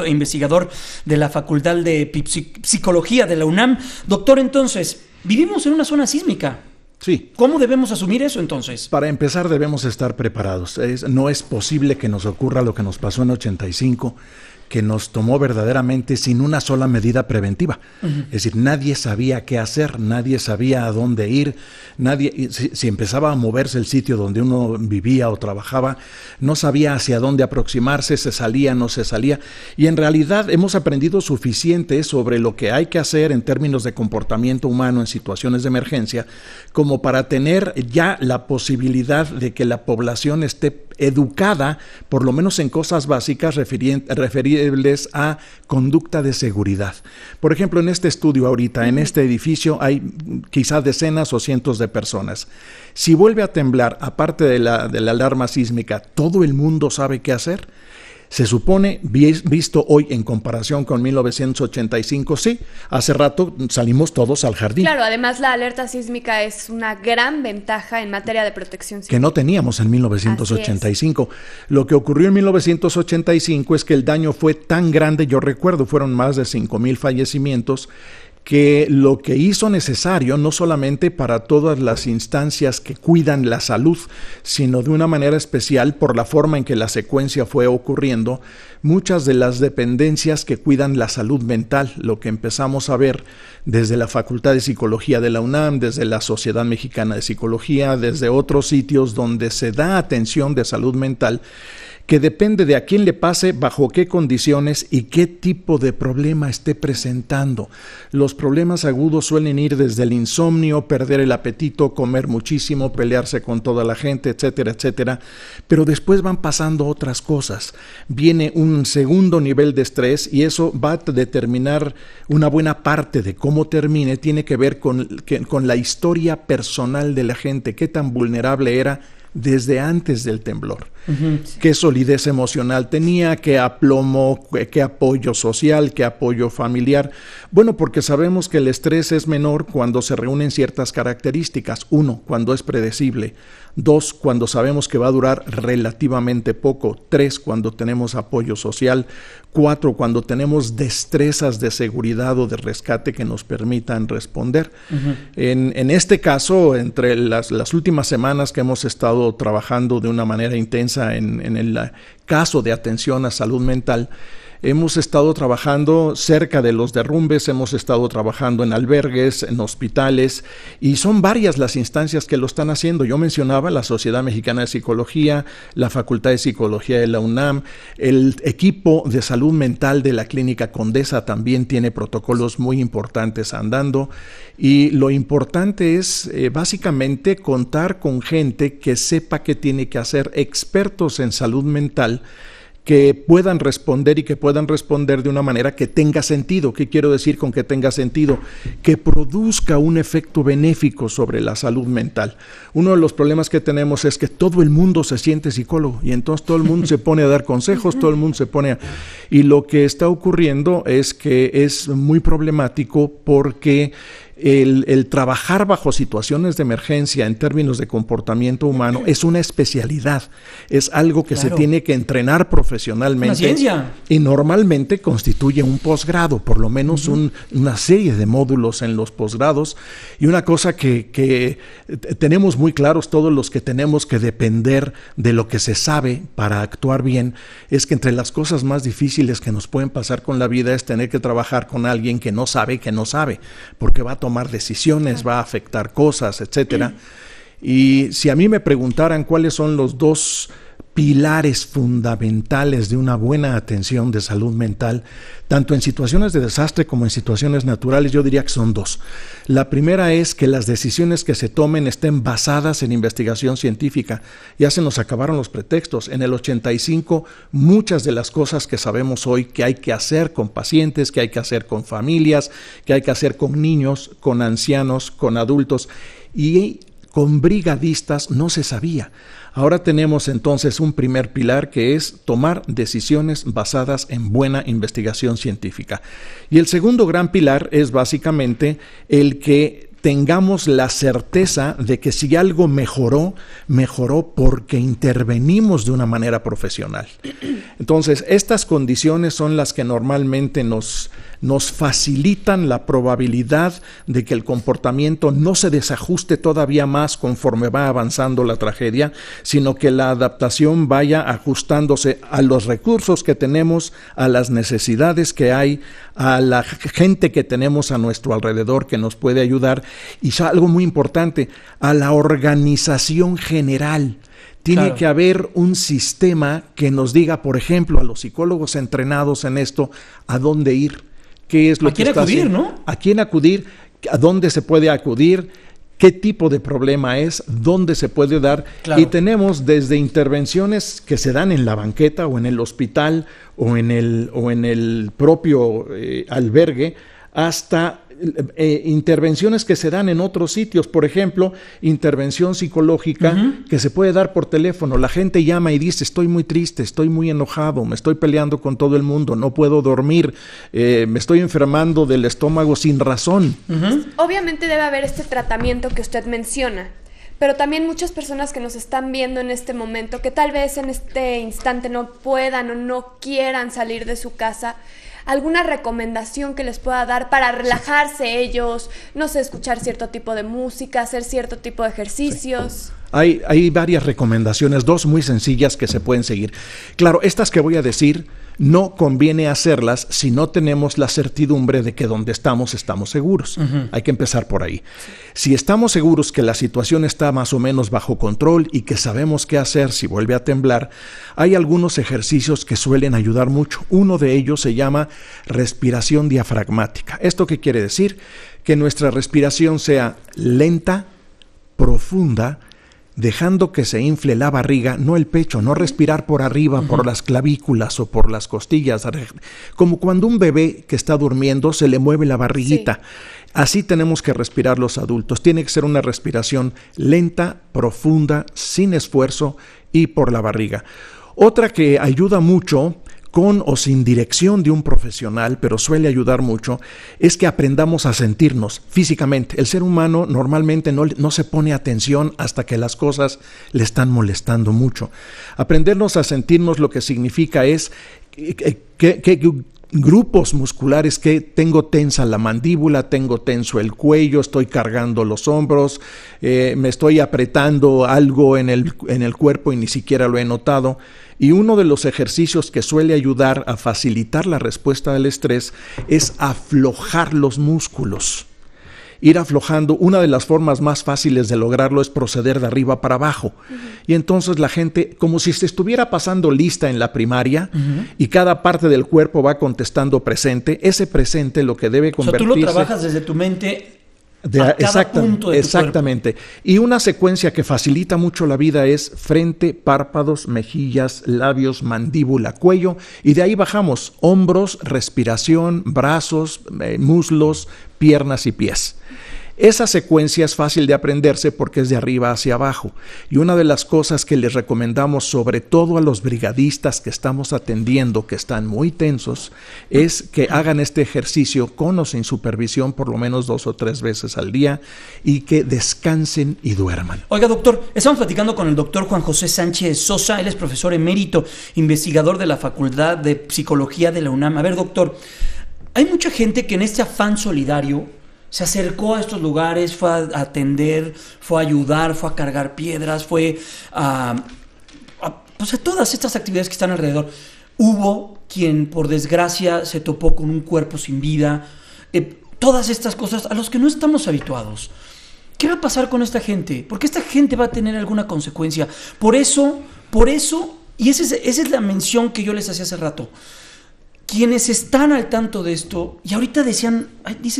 investigador de la Facultad de Psicología de la UNAM. Doctor, entonces, vivimos en una zona sísmica. Sí. ¿Cómo debemos asumir eso entonces? Para empezar debemos estar preparados. No es posible que nos ocurra lo que nos pasó en 85, que nos tomó verdaderamente sin una sola medida preventiva. Es decir, nadie sabía qué hacer, nadie sabía a dónde ir, si empezaba a moverse el sitio donde uno vivía o trabajaba, no sabía hacia dónde aproximarse, se salía, no se salía. Y en realidad hemos aprendido suficiente sobre lo que hay que hacer en términos de comportamiento humano en situaciones de emergencia, como para tener ya la posibilidad de que la población esté educada, por lo menos en cosas básicas referibles a conducta de seguridad. Por ejemplo, en este estudio ahorita, en este edificio, hay quizás decenas o cientos de personas. Si vuelve a temblar, aparte de la alarma sísmica, ¿todo el mundo sabe qué hacer? Se supone, visto hoy en comparación con 1985, sí, hace rato salimos todos al jardín. Claro, además la alerta sísmica es una gran ventaja en materia de protección civil. Que no teníamos en 1985. Lo que ocurrió en 1985 es que el daño fue tan grande, yo recuerdo, fueron más de 5,000 fallecimientos, que lo que hizo necesario, no solamente para todas las instancias que cuidan la salud, sino de una manera especial por la forma en que la secuencia fue ocurriendo, muchas de las dependencias que cuidan la salud mental, lo que empezamos a ver desde la Facultad de Psicología de la UNAM, desde la Sociedad Mexicana de Psicología, desde otros sitios donde se da atención de salud mental, que depende de a quién le pase, bajo qué condiciones y qué tipo de problema esté presentando. Los problemas agudos suelen ir desde el insomnio, perder el apetito, comer muchísimo, pelearse con toda la gente, etcétera, etcétera. Pero después van pasando otras cosas. Viene un segundo nivel de estrés y eso va a determinar una buena parte de cómo termine. Tiene que ver con la historia personal de la gente, qué tan vulnerable era desde antes del temblor. Sí. Qué solidez emocional tenía, qué aplomo, qué apoyo social, qué apoyo familiar. Bueno, porque sabemos que el estrés es menor cuando se reúnen ciertas características. 1, cuando es predecible. 2, cuando sabemos que va a durar relativamente poco. 3, cuando tenemos apoyo social. 4, cuando tenemos destrezas de seguridad o de rescate que nos permitan responder. En este caso, entre las últimas semanas que hemos estado trabajando de una manera intensa en el caso de atención a salud mental, hemos estado trabajando cerca de los derrumbes, hemos estado trabajando en albergues, en hospitales, y son varias las instancias que lo están haciendo. Yo mencionaba la Sociedad Mexicana de Psicología, la Facultad de Psicología de la UNAM, el equipo de salud mental de la Clínica Condesa también tiene protocolos muy importantes andando, y lo importante es básicamente contar con gente que sepa qué tiene que hacer, expertos en salud mental, que puedan responder y que puedan responder de una manera que tenga sentido. ¿Qué quiero decir con que tenga sentido? Que produzca un efecto benéfico sobre la salud mental. Uno de los problemas que tenemos es que todo el mundo se siente psicólogo y entonces todo el mundo se pone a dar consejos, todo el mundo se pone a... Y lo que está ocurriendo es que es muy problemático porque el trabajar bajo situaciones de emergencia en términos de comportamiento humano es una especialidad, es algo que se tiene que entrenar profesionalmente. Una ciencia. Y normalmente constituye un posgrado, por lo menos una serie de módulos en los posgrados. Y una cosa que tenemos muy claros todos los que tenemos que depender de lo que se sabe para actuar bien, es que entre las cosas más difíciles que nos pueden pasar con la vida es tener que trabajar con alguien que no sabe, porque va a tomar decisiones, va a afectar cosas, etcétera. Y si a mí me preguntaran cuáles son los 2 pilares fundamentales de una buena atención de salud mental, tanto en situaciones de desastre como en situaciones naturales, yo diría que son 2. La primera es que las decisiones que se tomen estén basadas en investigación científica. Ya se nos acabaron los pretextos. En el 85, muchas de las cosas que sabemos hoy que hay que hacer con pacientes, que hay que hacer con familias, que hay que hacer con niños, con ancianos, con adultos y con brigadistas no se sabía. Ahora tenemos entonces un primer pilar que es tomar decisiones basadas en buena investigación científica. Y el segundo gran pilar es básicamente el que tengamos la certeza de que si algo mejoró porque intervenimos de una manera profesional. Entonces, estas condiciones son las que normalmente nos facilitan la probabilidad de que el comportamiento no se desajuste todavía más conforme va avanzando la tragedia, sino que la adaptación vaya ajustándose a los recursos que tenemos, a las necesidades que hay, a la gente que tenemos a nuestro alrededor que nos puede ayudar, y algo muy importante, a la organización general. Tiene que haber un sistema que nos diga, por ejemplo, a los psicólogos entrenados en esto, a dónde ir, qué es lo que está haciendo, ¿no? A quién acudir, a dónde se puede acudir, qué tipo de problema es, dónde se puede dar. Claro. Y tenemos desde intervenciones que se dan en la banqueta o en el hospital o en el propio albergue, hasta intervenciones que se dan en otros sitios. Por ejemplo, intervención psicológica que se puede dar por teléfono. La gente llama y dice: estoy muy triste, estoy muy enojado, me estoy peleando con todo el mundo, no puedo dormir, me estoy enfermando del estómago sin razón. Obviamente debe haber este tratamiento que usted menciona, pero también muchas personas que nos están viendo en este momento, que tal vez en este instante no puedan o no quieran salir de su casa, ¿alguna recomendación que les pueda dar para relajarse ellos? No sé, escuchar cierto tipo de música, hacer cierto tipo de ejercicios. Sí. Hay varias recomendaciones, dos muy sencillas que se pueden seguir. Claro, estas que voy a decir no conviene hacerlas si no tenemos la certidumbre de que donde estamos seguros. Hay que empezar por ahí. Si estamos seguros que la situación está más o menos bajo control y que sabemos qué hacer si vuelve a temblar, hay algunos ejercicios que suelen ayudar mucho. Uno de ellos se llama respiración diafragmática. ¿Esto qué quiere decir? Que nuestra respiración sea lenta, profunda, dejando que se infle la barriga, no el pecho, no respirar por arriba, por las clavículas o por las costillas, como cuando un bebé que está durmiendo se le mueve la barriguita. Sí. Así tenemos que respirar los adultos. Tiene que ser una respiración lenta, profunda, sin esfuerzo y por la barriga. Otra que ayuda mucho, con o sin dirección de un profesional, pero suele ayudar mucho, es que aprendamos a sentirnos físicamente. El ser humano normalmente no se pone atención hasta que las cosas le están molestando mucho. Aprendernos a sentirnos lo que significa es que grupos musculares, que tengo tensa la mandíbula, tengo tenso el cuello, estoy cargando los hombros, me estoy apretando algo en el cuerpo y ni siquiera lo he notado. Y uno de los ejercicios que suele ayudar a facilitar la respuesta al estrés es aflojar los músculos. Ir aflojando, una de las formas más fáciles de lograrlo es proceder de arriba para abajo. Y entonces la gente, como si se estuviera pasando lista en la primaria, y cada parte del cuerpo va contestando presente, ese presente lo que debe convertirse... O sea, tú lo trabajas desde tu mente a cada punto de tu exactamente. Cuerpo. Y una secuencia que facilita mucho la vida es frente, párpados, mejillas, labios, mandíbula, cuello, y de ahí bajamos hombros, respiración, brazos, muslos, piernas y pies. Esa secuencia es fácil de aprenderse porque es de arriba hacia abajo. Y una de las cosas que les recomendamos, sobre todo a los brigadistas que estamos atendiendo, que están muy tensos, es que hagan este ejercicio con o sin supervisión por lo menos 2 o 3 veces al día y que descansen y duerman. Oiga, doctor, estamos platicando con el doctor Juan José Sánchez Sosa. Él es profesor emérito, investigador de la Facultad de Psicología de la UNAM. A ver, doctor, hay mucha gente que en este afán solidario se acercó a estos lugares, fue a atender, fue a ayudar, fue a cargar piedras, fue a todas estas actividades que están alrededor. Hubo quien, por desgracia, se topó con un cuerpo sin vida. Todas estas cosas a las que no estamos habituados. ¿Qué va a pasar con esta gente? Porque esta gente va a tener alguna consecuencia. Por eso, y esa es la mención que yo les hacía hace rato. Quienes están al tanto de esto, y ahorita dicen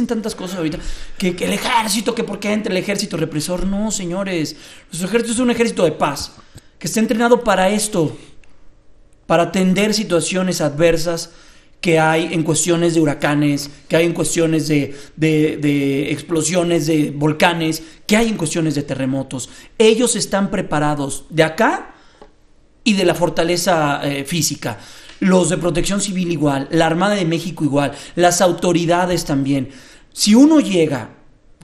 tantas cosas ahorita, que el ejército, que por qué entra el ejército represor. No, señores, nuestro ejército es un ejército de paz, que está entrenado para esto, para atender situaciones adversas que hay en cuestiones de huracanes, que hay en cuestiones de explosiones de volcanes, que hay en cuestiones de terremotos. Ellos están preparados de acá y de la fortaleza física. Los de Protección Civil igual, la Armada de México igual, las autoridades también. Si uno llega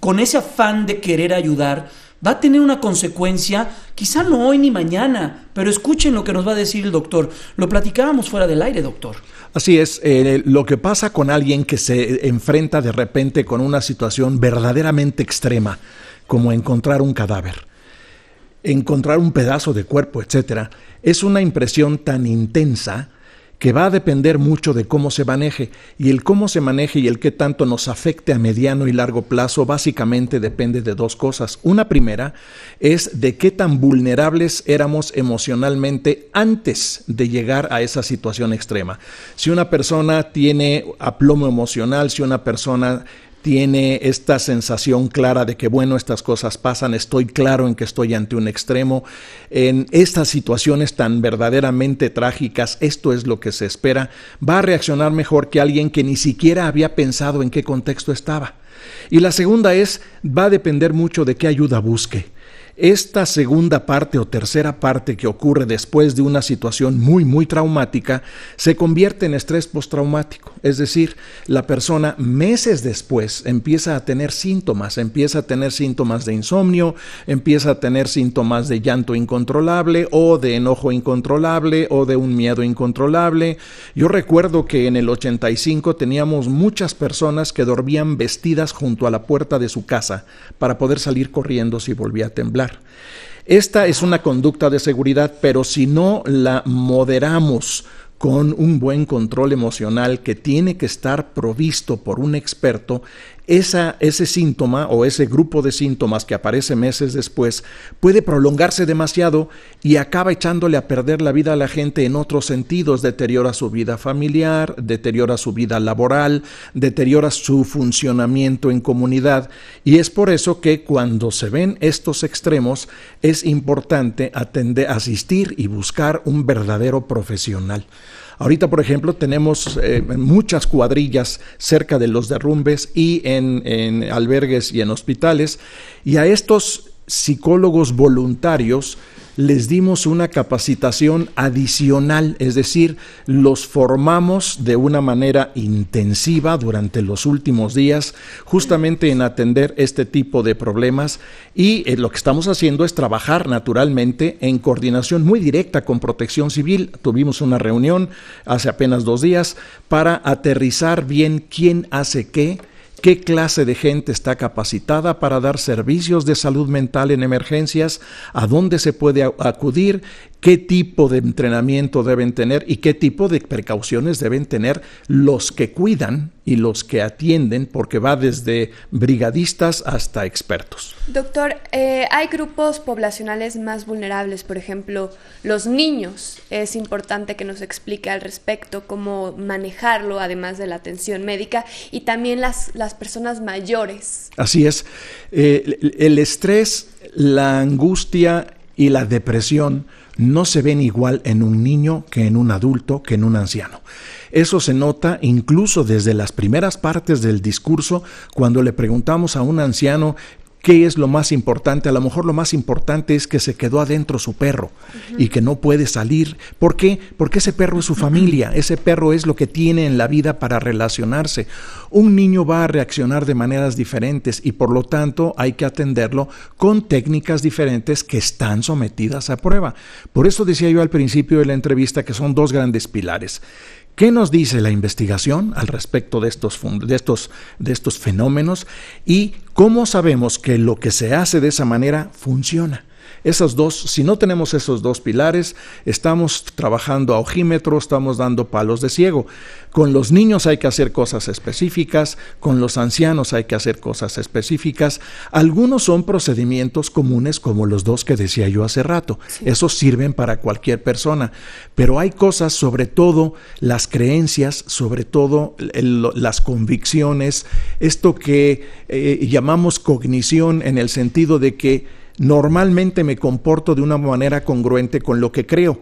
con ese afán de querer ayudar, va a tener una consecuencia, quizá no hoy ni mañana, pero escuchen lo que nos va a decir el doctor. Lo platicábamos fuera del aire, doctor. Así es, lo que pasa con alguien que se enfrenta de repente con una situación verdaderamente extrema, como encontrar un cadáver, encontrar un pedazo de cuerpo, etcétera, es una impresión tan intensa que va a depender mucho de cómo se maneje, y el cómo se maneje y el qué tanto nos afecte a mediano y largo plazo básicamente depende de dos cosas. Una primera es de qué tan vulnerables éramos emocionalmente antes de llegar a esa situación extrema. Si una persona tiene aplomo emocional, si una persona tiene esta sensación clara de que, bueno, estas cosas pasan, estoy claro en que estoy ante un extremo, en estas situaciones tan verdaderamente trágicas, esto es lo que se espera, va a reaccionar mejor que alguien que ni siquiera había pensado en qué contexto estaba. Y la segunda va a depender mucho de qué ayuda busque. Esta segunda parte o tercera parte que ocurre después de una situación muy, muy traumática se convierte en estrés postraumático. Es decir, la persona meses después empieza a tener síntomas de insomnio, empieza a tener síntomas de llanto incontrolable o de enojo incontrolable o de un miedo incontrolable. Yo recuerdo que en el 85 teníamos muchas personas que dormían vestidas junto a la puerta de su casa para poder salir corriendo si volvía a temblar. Esta es una conducta de seguridad, pero si no la moderamos con un buen control emocional que tiene que estar provisto por un experto, ese síntoma o ese grupo de síntomas que aparece meses después puede prolongarse demasiado y acaba echándole a perder la vida a la gente en otros sentidos. Deteriora su vida familiar, deteriora su vida laboral, deteriora su funcionamiento en comunidad, y es por eso que cuando se ven estos extremos es importante asistir y buscar un verdadero profesional. Ahorita, por ejemplo, tenemos muchas cuadrillas cerca de los derrumbes y en albergues y en hospitales, y a estos psicólogos voluntarios les dimos una capacitación adicional, es decir, los formamos de una manera intensiva durante los últimos días justamente en atender este tipo de problemas, y lo que estamos haciendo es trabajar naturalmente en coordinación muy directa con Protección Civil. Tuvimos una reunión hace apenas 2 días para aterrizar bien quién hace qué clase de gente está capacitada para dar servicios de salud mental en emergencias, a dónde se puede acudir, qué tipo de entrenamiento deben tener y qué tipo de precauciones deben tener los que cuidan y los que atienden, porque va desde brigadistas hasta expertos. Doctor, hay grupos poblacionales más vulnerables, por ejemplo, los niños. Es importante que nos explique al respecto cómo manejarlo, además de la atención médica, y también las personas mayores. Así es. El estrés, la angustia y la depresión no se ven igual en un niño que en un adulto, que en un anciano. Eso se nota incluso desde las primeras partes del discurso, cuando le preguntamos a un anciano ¿qué es lo más importante? A lo mejor lo más importante es que se quedó adentro su perro y que no puede salir. ¿Por qué? Porque ese perro es su familia, ese perro es lo que tiene en la vida para relacionarse. Un niño va a reaccionar de maneras diferentes y por lo tanto hay que atenderlo con técnicas diferentes que están sometidas a prueba. Por eso decía yo al principio de la entrevista que son 2 grandes pilares. ¿Qué nos dice la investigación al respecto de estos fenómenos? Y ¿cómo sabemos que lo que se hace de esa manera funciona? Si no tenemos esos 2 pilares, estamos trabajando a ojímetro, estamos dando palos de ciego. Con los niños hay que hacer cosas específicas, con los ancianos hay que hacer cosas específicas. Algunos son procedimientos comunes como los 2 que decía yo hace rato. Sí. Esos sirven para cualquier persona. Pero hay cosas, sobre todo las creencias, sobre todo las convicciones, esto que llamamos cognición, en el sentido de que normalmente me comporto de una manera congruente con lo que creo.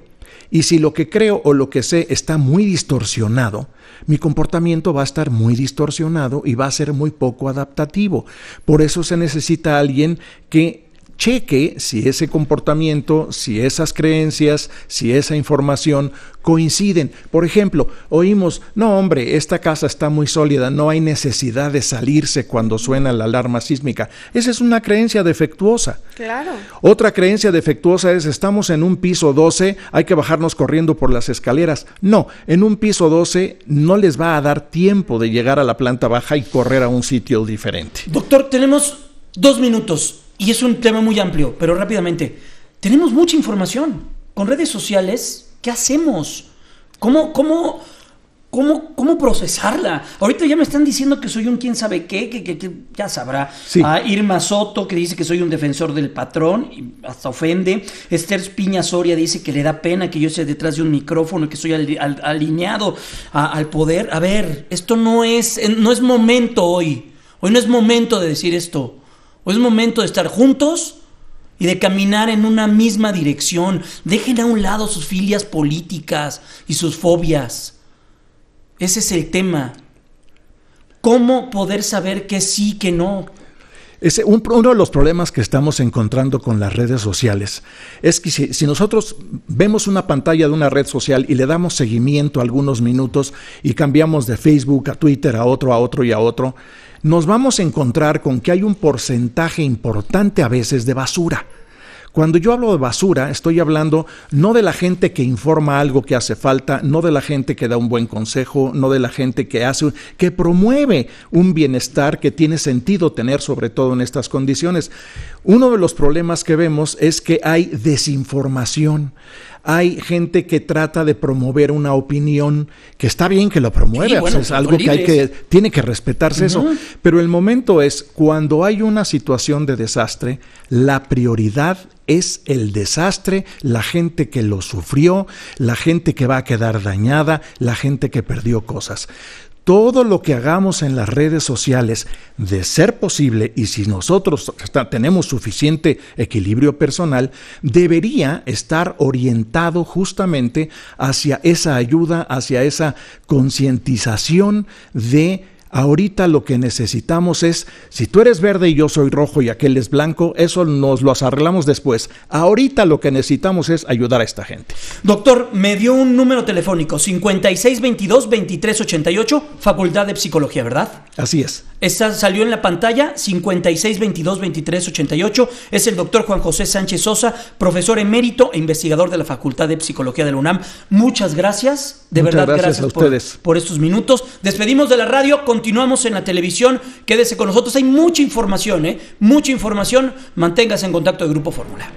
Y si lo que creo o lo que sé está muy distorsionado, mi comportamiento va a estar muy distorsionado y va a ser muy poco adaptativo. Por eso se necesita alguien que cheque si ese comportamiento, si esas creencias, si esa información coinciden. Por ejemplo, oímos, no hombre, esta casa está muy sólida, no hay necesidad de salirse cuando suena la alarma sísmica. Esa es una creencia defectuosa. Claro. Otra creencia defectuosa es, estamos en un piso 12, hay que bajarnos corriendo por las escaleras. No, en un piso 12 no les va a dar tiempo de llegar a la planta baja y correr a un sitio diferente. Doctor, tenemos 2 minutos y es un tema muy amplio, pero rápidamente. Tenemos mucha información. Con redes sociales, ¿qué hacemos? ¿Cómo procesarla? Ahorita ya me están diciendo que soy un quién sabe qué, que ya sabrá. Sí. Irma Soto, que dice que soy un defensor del patrón, y hasta ofende. Esther Piña Soria dice que le da pena que yo esté detrás de un micrófono y que soy alineado al poder. A ver, esto no es momento hoy. Hoy no es momento de decir esto. Hoy es momento de estar juntos y de caminar en una misma dirección. Dejen a un lado sus filias políticas y sus fobias. Ese es el tema. ¿Cómo poder saber que sí, que no? Uno de los problemas que estamos encontrando con las redes sociales es que si nosotros vemos una pantalla de una red social y le damos seguimiento algunos minutos y cambiamos de Facebook a Twitter, a otro y a otro, nos vamos a encontrar con que hay un porcentaje importante a veces de basura. Cuando yo hablo de basura, estoy hablando no de la gente que informa algo que hace falta, no de la gente que da un buen consejo, no de la gente que promueve un bienestar que tiene sentido tener, sobre todo en estas condiciones. Uno de los problemas que vemos es que hay desinformación. Hay gente que trata de promover una opinión, que está bien que lo promueve, sí, bueno, es algo que tiene que respetarse eso, pero el momento es cuando hay una situación de desastre, la prioridad es el desastre, la gente que lo sufrió, la gente que va a quedar dañada, la gente que perdió cosas. Todo lo que hagamos en las redes sociales, de ser posible, y si nosotros tenemos suficiente equilibrio personal, debería estar orientado justamente hacia esa ayuda, hacia esa concientización de ahorita lo que necesitamos es, si tú eres verde y yo soy rojo y aquel es blanco, eso nos lo arreglamos después. Ahorita lo que necesitamos es ayudar a esta gente. Doctor, me dio un número telefónico, 5622-2388, Facultad de Psicología, ¿verdad? Así es. Esta salió en la pantalla, 5622-2388. Es el doctor Juan José Sánchez Sosa, profesor emérito e investigador de la Facultad de Psicología de la UNAM. Muchas gracias, de verdad, gracias a ustedes por estos minutos. Despedimos de la radio, continuamos en la televisión. Quédese con nosotros, hay mucha información, mucha información. Manténgase en contacto de Grupo Fórmula.